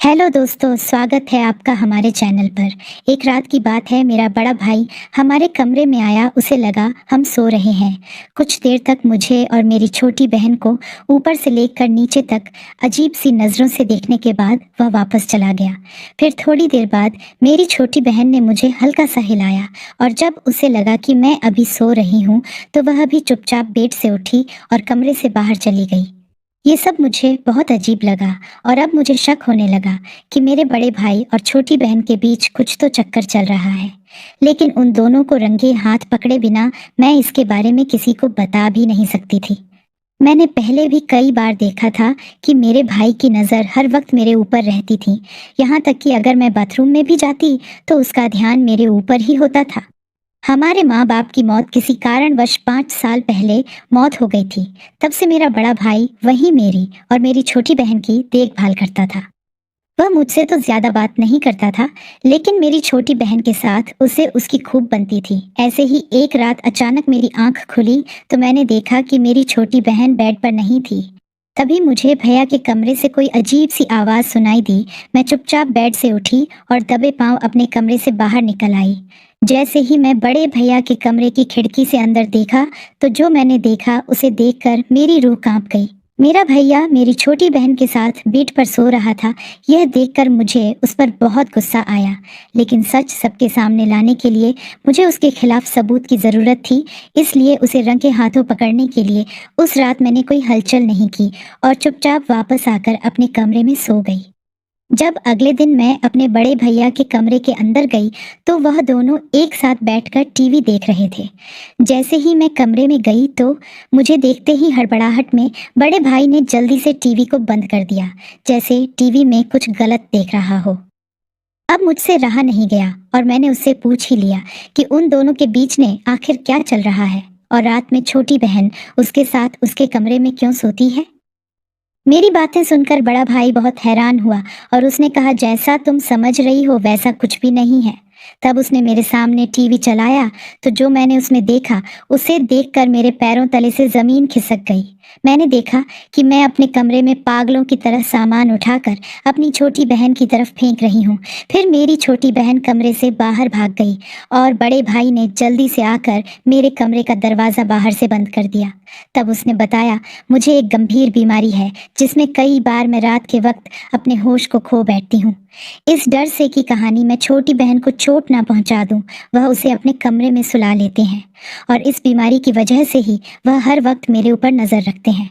Hello दोस्तों, स्वागत है आपका हमारे चैनल पर। एक रात की बात है, मेरा बड़ा भाई हमारे कमरे में आया। उसे लगा हम सो रहे हैं। कुछ देर तक मुझे और मेरी छोटी बहन को ऊपर से लेकर नीचे तक अजीब सी नज़रों से देखने के बाद वह वापस चला गया। फिर थोड़ी देर बाद मेरी छोटी बहन ने मुझे हल्का सा हिलाया और जब उसे लगा कि मैं अभी सो रही हूँ तो वह भी चुपचाप बेड से उठी और कमरे से बाहर चली गई। ये सब मुझे बहुत अजीब लगा और अब मुझे शक होने लगा कि मेरे बड़े भाई और छोटी बहन के बीच कुछ तो चक्कर चल रहा है। लेकिन उन दोनों को रंगे हाथ पकड़े बिना मैं इसके बारे में किसी को बता भी नहीं सकती थी। मैंने पहले भी कई बार देखा था कि मेरे भाई की नज़र हर वक्त मेरे ऊपर रहती थी। यहाँ तक कि अगर मैं बाथरूम में भी जाती तो उसका ध्यान मेरे ऊपर ही होता था। हमारे माँ बाप की मौत किसी कारणवश 5 साल पहले मौत हो गई थी। तब से मेरा बड़ा भाई वही मेरी और मेरी छोटी बहन की देखभाल करता था। वह मुझसे तो ज्यादा बात नहीं करता था, लेकिन मेरी छोटी बहन के साथ उसे उसकी खूब बनती थी। ऐसे ही एक रात अचानक मेरी आंख खुली तो मैंने देखा कि मेरी छोटी बहन बेड पर नहीं थी। तभी मुझे भैया के कमरे से कोई अजीब सी आवाज़ सुनाई दी। मैं चुपचाप बेड से उठी और दबे पांव अपने कमरे से बाहर निकल आई। जैसे ही मैं बड़े भैया के कमरे की खिड़की से अंदर देखा तो जो मैंने देखा उसे देखकर मेरी रूह कांप गई। मेरा भैया मेरी छोटी बहन के साथ बेड पर सो रहा था। यह देखकर मुझे उस पर बहुत गुस्सा आया, लेकिन सच सबके सामने लाने के लिए मुझे उसके खिलाफ सबूत की ज़रूरत थी। इसलिए उसे रंगे हाथों पकड़ने के लिए उस रात मैंने कोई हलचल नहीं की और चुपचाप वापस आकर अपने कमरे में सो गई। जब अगले दिन मैं अपने बड़े भैया के कमरे के अंदर गई तो वह दोनों एक साथ बैठकर टीवी देख रहे थे। जैसे ही मैं कमरे में गई तो मुझे देखते ही हड़बड़ाहट में बड़े भाई ने जल्दी से टीवी को बंद कर दिया, जैसे टीवी में कुछ गलत देख रहा हो। अब मुझसे रहा नहीं गया और मैंने उससे पूछ ही लिया कि उन दोनों के बीच में आखिर क्या चल रहा है और रात में छोटी बहन उसके साथ उसके कमरे में क्यों सोती है। मेरी बातें सुनकर बड़ा भाई बहुत हैरान हुआ और उसने कहा, जैसा तुम समझ रही हो वैसा कुछ भी नहीं है। तब उसने मेरे सामने टीवी चलाया तो जो मैंने उसमें देखा उसे देखकर मेरे पैरों तले से जमीन खिसक गई। मैंने देखा कि मैं अपने कमरे में पागलों की तरह सामान उठाकर अपनी छोटी बहन की तरफ फेंक रही हूँ। फिर मेरी छोटी बहन कमरे से बाहर भाग गई और बड़े भाई ने जल्दी से आकर मेरे कमरे का दरवाज़ा बाहर से बंद कर दिया। तब उसने बताया, मुझे एक गंभीर बीमारी है जिसमें कई बार मैं रात के वक्त अपने होश को खो बैठती हूँ। इस डर से कि कहानी मैं छोटी बहन को चोट ना पहुंचा दूं, वह उसे अपने कमरे में सुला लेते हैं और इस बीमारी की वजह से ही वह हर वक्त मेरे ऊपर नजर रखते हैं।